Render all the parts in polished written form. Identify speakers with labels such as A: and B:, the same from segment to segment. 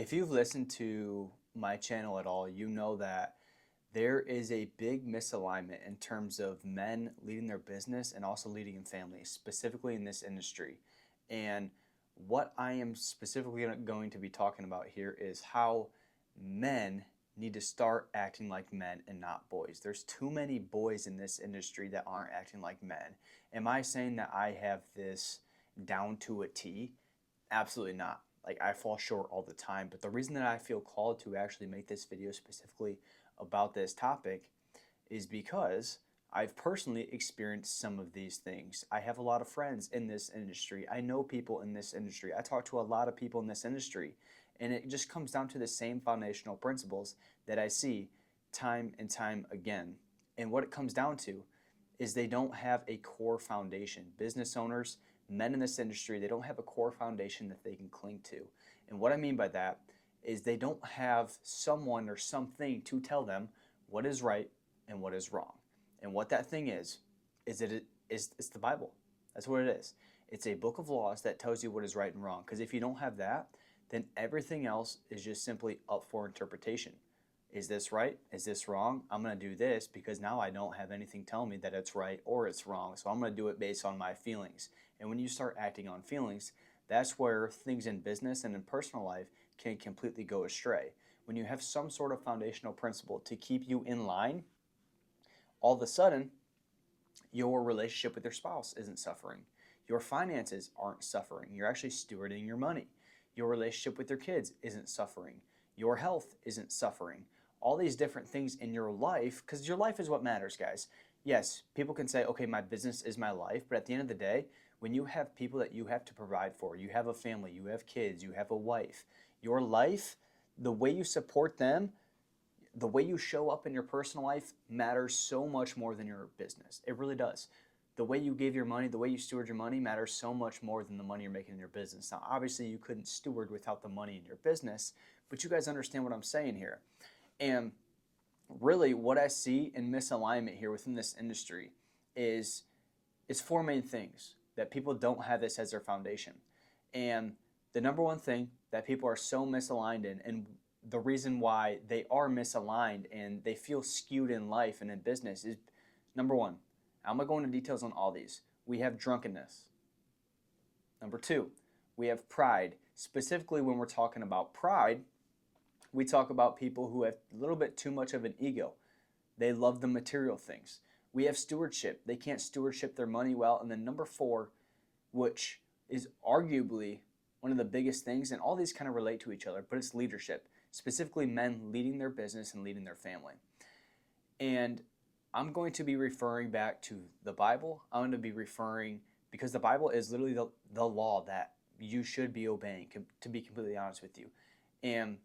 A: If you've listened to my channel at all, you know that there is a big misalignment in terms of men leading their business and also leading in families, specifically in this industry. And what I am specifically going to be talking about here is how men need to start acting like men and not boys. There's too many boys in this industry that aren't acting like men. Am I saying that I have this down to a T? Absolutely not. Like, I fall short all the time. But the reason that I feel called to actually make this video specifically about this topic is because I've personally experienced some of these things. I have a lot of friends in this industry. I know people in this industry. I talk to a lot of people in this industry. And it just comes down to the same foundational principles that I see time and time again. And what it comes down to is they don't have a core foundation. Business owners, men in this industry, they don't have a core foundation that they can cling to. And what I mean by that is they don't have someone or something to tell them what is right and what is wrong. And what that thing is it's the Bible. That's what it is. It's a book of laws that tells you what is right and wrong. Because if you don't have that, then everything else is just simply up for interpretation. Is this right? Is this wrong? I'm going to do this because now I don't have anything telling me that it's right or it's wrong. So I'm going to do it based on my feelings. And when you start acting on feelings, that's where things in business and in personal life can completely go astray. When you have some sort of foundational principle to keep you in line, all of a sudden, your relationship with your spouse isn't suffering. Your finances aren't suffering. You're actually stewarding your money. Your relationship with your kids isn't suffering. Your health isn't suffering. All these different things in your life, because your life is what matters, guys. Yes, people can say, okay, my business is my life, but at the end of the day, when you have people that you have to provide for, you have a family, you have kids, you have a wife, your life, the way you support them, the way you show up in your personal life matters so much more than your business. It really does. The way you give your money, the way you steward your money matters so much more than the money you're making in your business. Now, obviously, you couldn't steward without the money in your business, but you guys understand what I'm saying here. And really, what I see in misalignment here within this industry is four main things that people don't have this as their foundation. And the number one thing that people are so misaligned in, and the reason why they are misaligned and they feel skewed in life and in business is, number one, I'm going to go into details on all these. We have drunkenness. Number two, we have pride. Specifically, when we're talking about pride, we talk about people who have a little bit too much of an ego. They love the material things. We have stewardship. They can't stewardship their money well. And then number four, which is arguably one of the biggest things, and all these kind of relate to each other, but it's leadership, specifically men leading their business and leading their family. And I'm going to be referring back to the Bible. I'm going to be referring, because the Bible is literally the law that you should be obeying, to be completely honest with you. And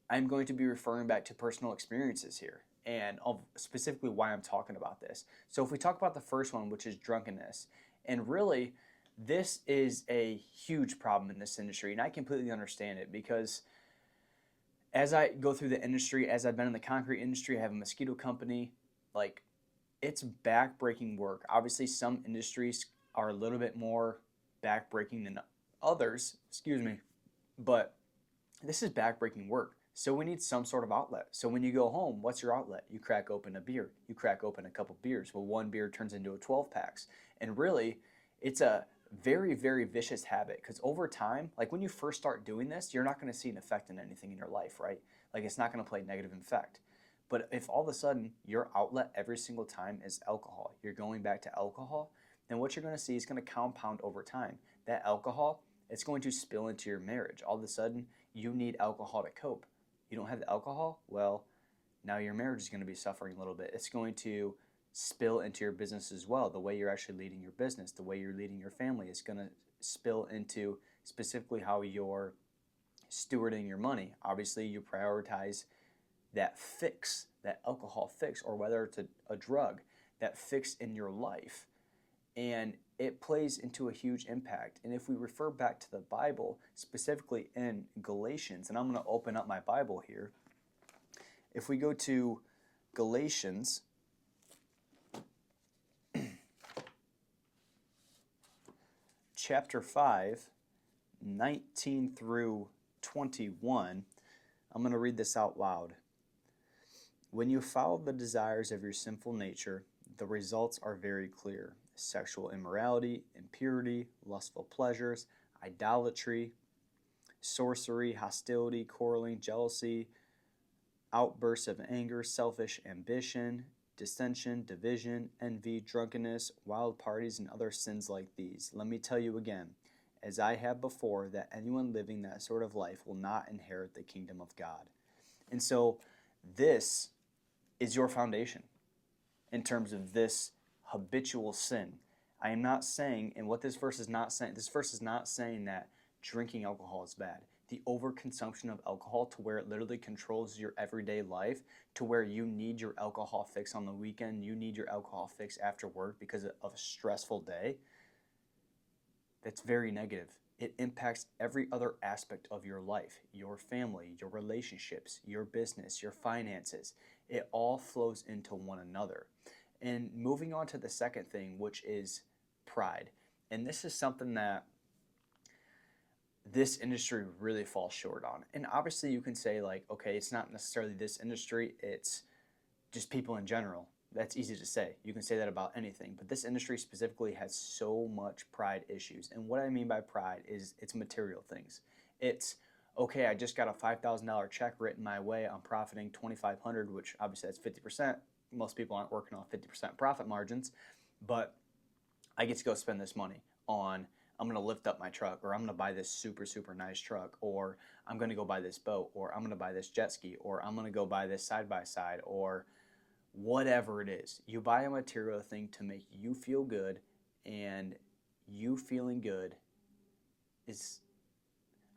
A: I'm going to be referring back to personal experiences here and of specifically why I'm talking about this. So if we talk about the first one, which is drunkenness, and really this is a huge problem in this industry, and I completely understand it because as I go through the industry, as I've been in the concrete industry, I have a mosquito company, like, it's back-breaking work. Obviously, some industries are a little bit more back-breaking than others, but this is back-breaking work. So we need some sort of outlet. So when you go home, what's your outlet? You crack open a beer. You crack open a couple beers. Well, one beer turns into a 12 packs. And really, it's a very, very vicious habit because over time, like when you first start doing this, you're not going to see an effect in anything in your life, right? Like it's not going to play negative effect. But if all of a sudden your outlet every single time is alcohol, you're going back to alcohol, then what you're going to see is going to compound over time. That alcohol, it's going to spill into your marriage. All of a sudden, you need alcohol to cope. You don't have the alcohol, well, now your marriage is going to be suffering a little bit. It's going to spill into your business as well. The way you're actually leading your business, the way you're leading your family is going to spill into specifically how you're stewarding your money. Obviously, you prioritize that fix, that alcohol fix, or whether it's a drug, that fix in your life. And it plays into a huge impact. And if we refer back to the Bible, specifically in Galatians, and I'm going to open up my Bible here. If we go to Galatians chapter 5, 19 through 21. I'm going to read this out loud. When you follow the desires of your sinful nature, the results are very clear: sexual immorality, impurity, lustful pleasures, idolatry, sorcery, hostility, quarreling, jealousy, outbursts of anger, selfish ambition, dissension, division, envy, drunkenness, wild parties, and other sins like these. Let me tell you again, as I have before, that anyone living that sort of life will not inherit the kingdom of God. And so this is your foundation in terms of this habitual sin. I am not saying, and what this verse is not saying that drinking alcohol is bad. The overconsumption of alcohol to where it literally controls your everyday life, to where you need your alcohol fix on the weekend, you need your alcohol fix after work because of a stressful day, that's very negative. It impacts every other aspect of your life, your family, your relationships, your business, your finances. It all flows into one another. And moving on to the second thing, which is pride. And this is something that this industry really falls short on. And obviously you can say like, okay, it's not necessarily this industry, it's just people in general. That's easy to say. You can say that about anything. But this industry specifically has so much pride issues. And what I mean by pride is it's material things. It's, okay, I just got a $5,000 check written my way. I'm profiting $2,500, which obviously that's 50%. Most people aren't working on 50% profit margins. But I get to go spend this money on, I'm going to lift up my truck, or I'm going to buy this super, super nice truck, or I'm going to go buy this boat, or I'm going to buy this jet ski, or I'm going to go buy this side-by-side, or whatever it is. You buy a material thing to make you feel good, and you feeling good is,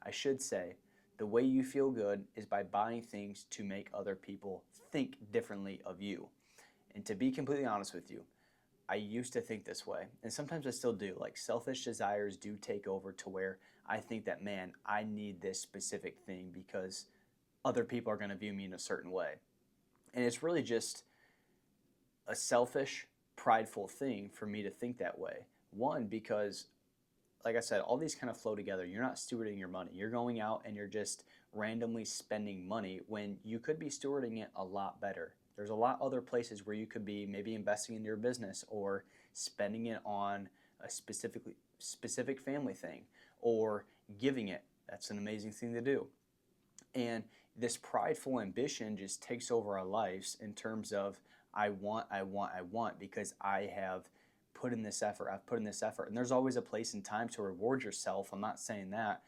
A: I should say, the way you feel good is by buying things to make other people think differently of you. And to be completely honest with you, I used to think this way, and sometimes I still do. Like, selfish desires do take over to where I think that, man, I need this specific thing because other people are going to view me in a certain way. And it's really just a selfish, prideful thing for me to think that way. One, because, like I said, all these kind of flow together. You're not stewarding your money. You're going out and you're just randomly spending money when you could be stewarding it a lot better. There's a lot other places where you could be maybe investing in your business or spending it on a specific family thing or giving it. That's an amazing thing to do. And this prideful ambition just takes over our lives in terms of I want because I have put in this effort. I've put in this effort. And there's always a place and time to reward yourself. I'm not saying that.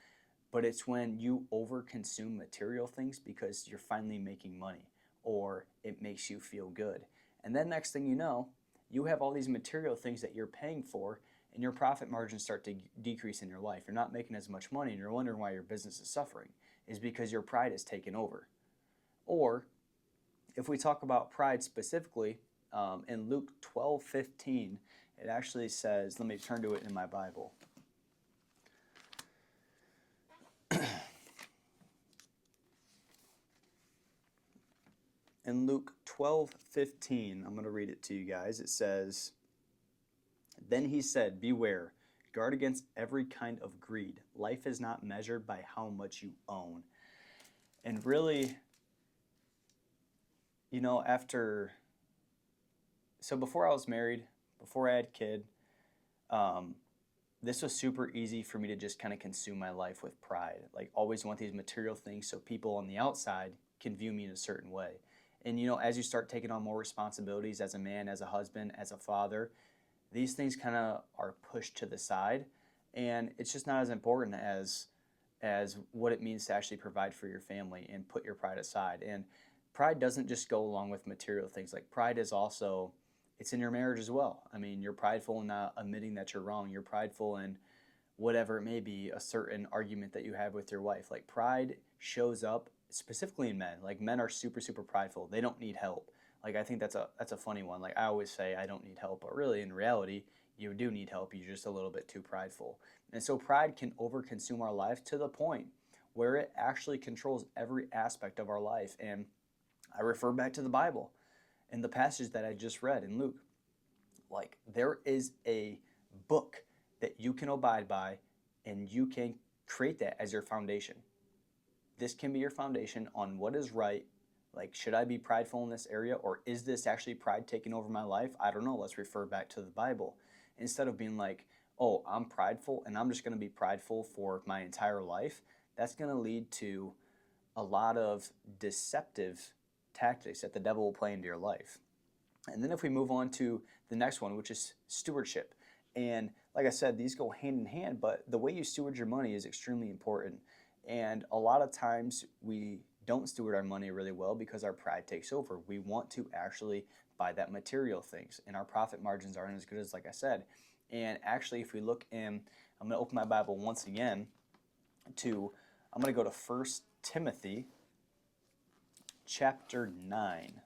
A: But it's when you overconsume material things because you're finally making money or it makes you feel good. And then next thing you know, you have all these material things that you're paying for and your profit margins start to decrease in your life. You're not making as much money and you're wondering why your business is suffering. Is because your pride has taken over. Or if we talk about pride specifically, in Luke 12:15, it actually says, let me turn to it in my Bible. In Luke 12:15, I'm going to read it to you guys. It says, "Then he said, 'Beware, guard against every kind of greed. Life is not measured by how much you own.'" And really, before I was married, before I had a kid, this was super easy for me to just kind of consume my life with pride. Like, always want these material things so people on the outside can view me in a certain way. And, as you start taking on more responsibilities as a man, as a husband, as a father, these things kind of are pushed to the side. And it's just not as important as what it means to actually provide for your family and put your pride aside. And pride doesn't just go along with material things. Like, pride is also, it's in your marriage as well. I mean, you're prideful in not admitting that you're wrong. You're prideful in whatever it may be, a certain argument that you have with your wife. Like, pride shows up specifically in men. Like, men are super, super prideful. They don't need help. Like, I think that's a funny one. Like, I always say I don't need help, but really in reality, you do need help. You're just a little bit too prideful. And so pride can overconsume our life to the point where it actually controls every aspect of our life. And I refer back to the Bible and the passage that I just read in Luke. Like, there is a book that you can abide by and you can create that as your foundation. this can be your foundation on what is right. Like, should I be prideful in this area, or is this actually pride taking over my life? I don't know. Let's refer back to the Bible. Instead of being like, oh, I'm prideful and I'm just going to be prideful for my entire life, that's going to lead to a lot of deceptive tactics that the devil will play into your life. And then if we move on to the next one, which is stewardship. And like I said, these go hand in hand, but the way you steward your money is extremely important. And a lot of times we don't steward our money really well because our pride takes over. We want to actually buy that material things, and our profit margins aren't as good as, like I said. And actually, if we look in, I'm going to open my Bible once again I'm going to go to 1 Timothy chapter 9.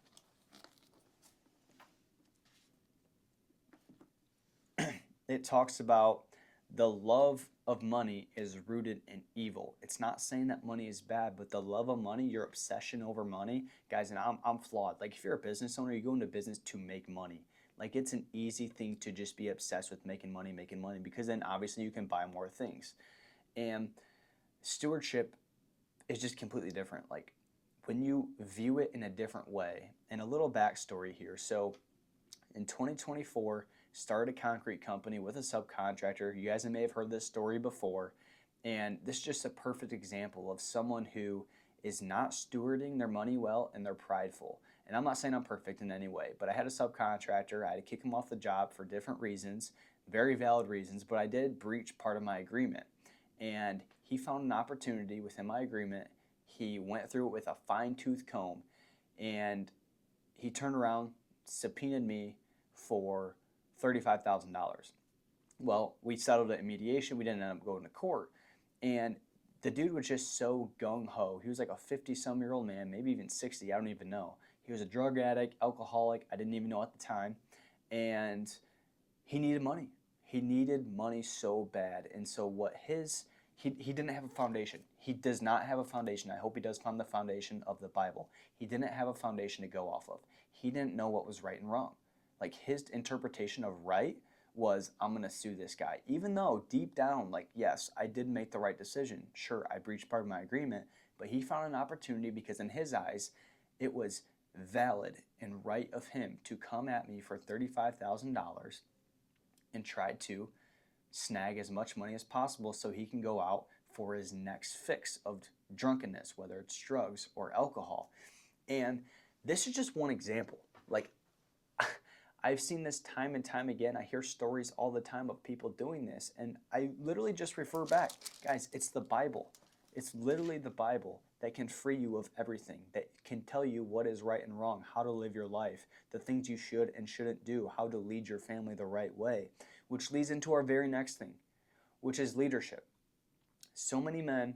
A: It talks about the love of money is rooted in evil. It's not saying that money is bad, but the love of money, your obsession over money, guys, and I'm flawed. Like, if you're a business owner, you go into business to make money. Like, it's an easy thing to just be obsessed with making money, because then obviously you can buy more things. And stewardship is just completely different. Like, when you view it in a different way, and a little backstory here. So in 2024, started a concrete company with a subcontractor. You guys may have heard this story before, and this is just a perfect example of someone who is not stewarding their money well and they're prideful. And I'm not saying I'm perfect in any way, but I had a subcontractor. I had to kick him off the job for different reasons, very valid reasons, but I did breach part of my agreement. And he found an opportunity within my agreement. He went through it with a fine-tooth comb, and he turned around, subpoenaed me for $35,000. Well, we settled it in mediation. We didn't end up going to court. And the dude was just so gung-ho. He was like a 50-some-year-old man, maybe even 60, I don't even know. He was a drug addict, alcoholic, I didn't even know at the time. And he needed money. He needed money so bad. And so he didn't have a foundation. He does not have a foundation. I hope he does find the foundation of the Bible. He didn't have a foundation to go off of. He didn't know what was right and wrong. Like, his interpretation of right was, I'm going to sue this guy. Even though deep down, like, yes, I did make the right decision. Sure, I breached part of my agreement, but he found an opportunity because in his eyes, it was valid and right of him to come at me for $35,000 and try to snag as much money as possible so he can go out for his next fix of drunkenness, whether it's drugs or alcohol. And this is just one example. Like, I've seen this time and time again. I hear stories all the time of people doing this, and I literally just refer back. Guys, it's the Bible. It's literally the Bible that can free you of everything, that can tell you what is right and wrong, how to live your life, the things you should and shouldn't do, how to lead your family the right way, which leads into our very next thing, which is leadership. So many men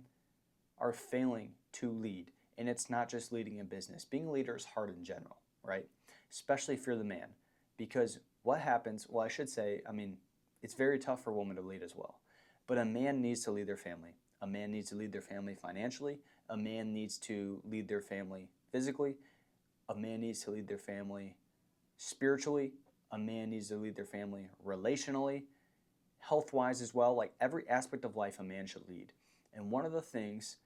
A: are failing to lead, and it's not just leading in business. Being a leader is hard in general, right? Especially if you're the man. Because what happens, well, I should say, it's very tough for a woman to lead as well. But a man needs to lead their family. A man needs to lead their family financially. A man needs to lead their family physically. A man needs to lead their family spiritually. A man needs to lead their family relationally, health-wise as well. Like, every aspect of life a man should lead. And one of the things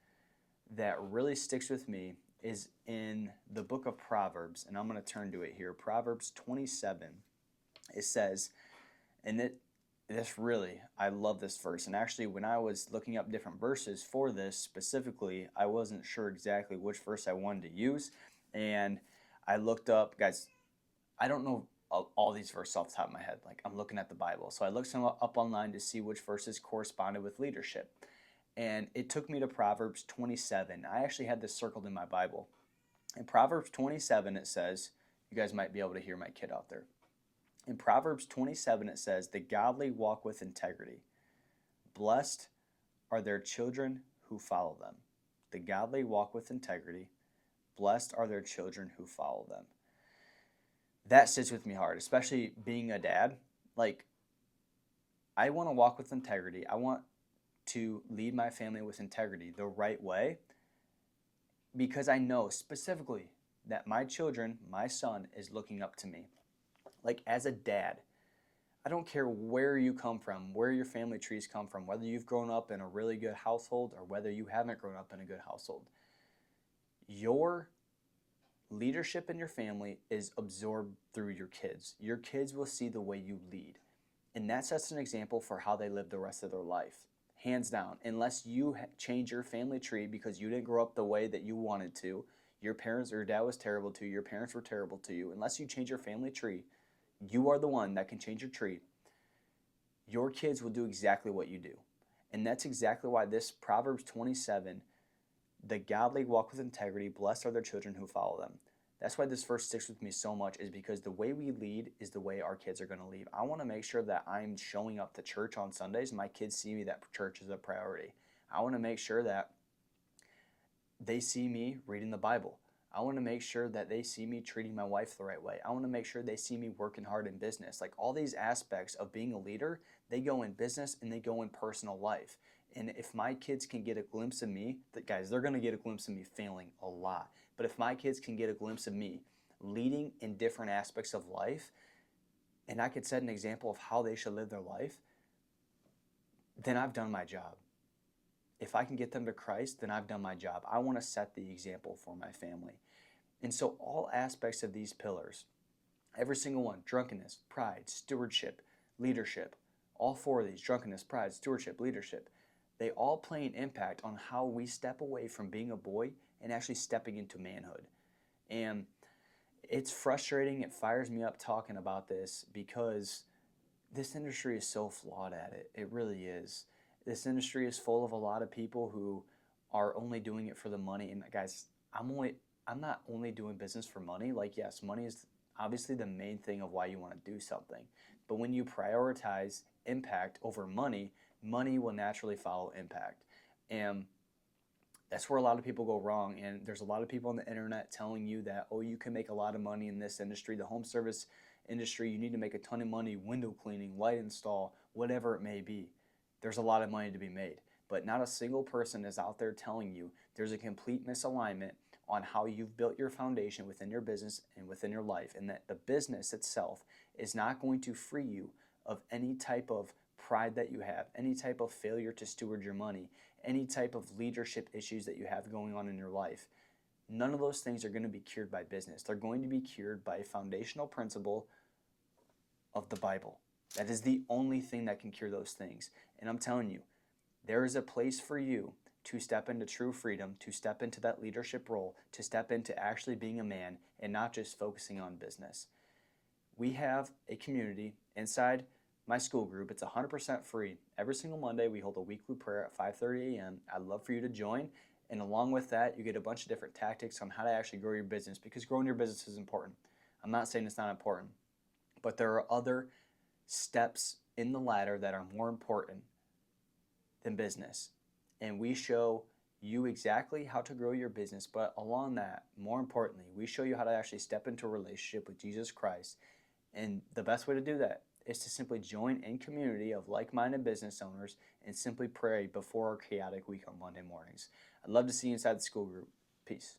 A: that really sticks with me is in the book of Proverbs, and I'm going to turn to it here. Proverbs 27, it says, and this really, I love this verse. And actually, when I was looking up different verses for this specifically, I wasn't sure exactly which verse I wanted to use. And I looked up, guys, I don't know all these verses off the top of my head. Like, I'm looking at the Bible. So I looked some up online to see which verses corresponded with leadership. And it took me to Proverbs 27. I actually had this circled in my Bible. In Proverbs 27, it says, you guys might be able to hear my kid out there. In Proverbs 27, it says, the godly walk with integrity. Blessed are their children who follow them. The godly walk with integrity. Blessed are their children who follow them. That sits with me hard, especially being a dad. Like, I want to walk with integrity. I want to lead my family with integrity the right way, because I know specifically that my children, my son, is looking up to me. Like, as a dad, I don't care where you come from, where your family trees come from, whether you've grown up in a really good household or whether you haven't grown up in a good household. your leadership in your family is absorbed through your kids. Your kids will see the way you lead. And that sets an example for how they live the rest of their life. Hands down. Unless you change your family tree because you didn't grow up the way that you wanted to, your parents or your dad was terrible to you, your parents were terrible to you, unless you change your family tree, you are the one that can change your tree. Your kids will do exactly what you do. And that's exactly why this Proverbs 27, the godly walk with integrity, blessed are their children who follow them. That's why this verse sticks with me so much, is because the way we lead is the way our kids are going to lead. I want to make sure that I'm showing up to church on Sundays. My kids see me that church is a priority. I want to make sure that they see me reading the Bible. I want to make sure that they see me treating my wife the right way. I want to make sure they see me working hard in business. Like all these aspects of being a leader, they go in business and they go in personal life. And if my kids can get a glimpse of me, guys, they're going to get a glimpse of me failing a lot. But if my kids can get a glimpse of me leading in different aspects of life, and I could set an example of how they should live their life, then I've done my job. If I can get them to Christ, then I've done my job. I want to set the example for my family. And so all aspects of these pillars, every single one, drunkenness, pride, stewardship, leadership, all four of these, drunkenness, pride, stewardship, leadership, they all play an impact on how we step away from being a boy and actually stepping into manhood. And it's frustrating, it fires me up talking about this because this industry is so flawed at it. It really is. This industry is full of a lot of people who are only doing it for the money. And guys, I'm not only doing business for money. Like, yes, money is obviously the main thing of why you want to do something. But when you prioritize impact over money, money will naturally follow impact. And that's where a lot of people go wrong. And there's a lot of people on the internet telling you that, oh, you can make a lot of money in this industry, the home service industry, you need to make a ton of money, window cleaning, light install, whatever it may be. There's a lot of money to be made. But not a single person is out there telling you there's a complete misalignment on how you've built your foundation within your business and within your life, and that the business itself is not going to free you of any type of pride that you have, any type of failure to steward your money, any type of leadership issues that you have going on in your life. None of those things are going to be cured by business. They're going to be cured by a foundational principle of the Bible. That is the only thing that can cure those things. And I'm telling you, there is a place for you to step into true freedom, to step into that leadership role, to step into actually being a man and not just focusing on business. We have a community inside my school group. It's 100% free. Every single Monday, we hold a weekly prayer at 5:30 a.m. I'd love for you to join. And along with that, you get a bunch of different tactics on how to actually grow your business, because growing your business is important. I'm not saying it's not important, but there are other steps in the ladder that are more important than business. And we show you exactly how to grow your business, but along that, more importantly, we show you how to actually step into a relationship with Jesus Christ. And the best way to do that is to simply join in community of like-minded business owners and simply pray before our chaotic week on Monday mornings. I'd love to see you inside the school group. Peace.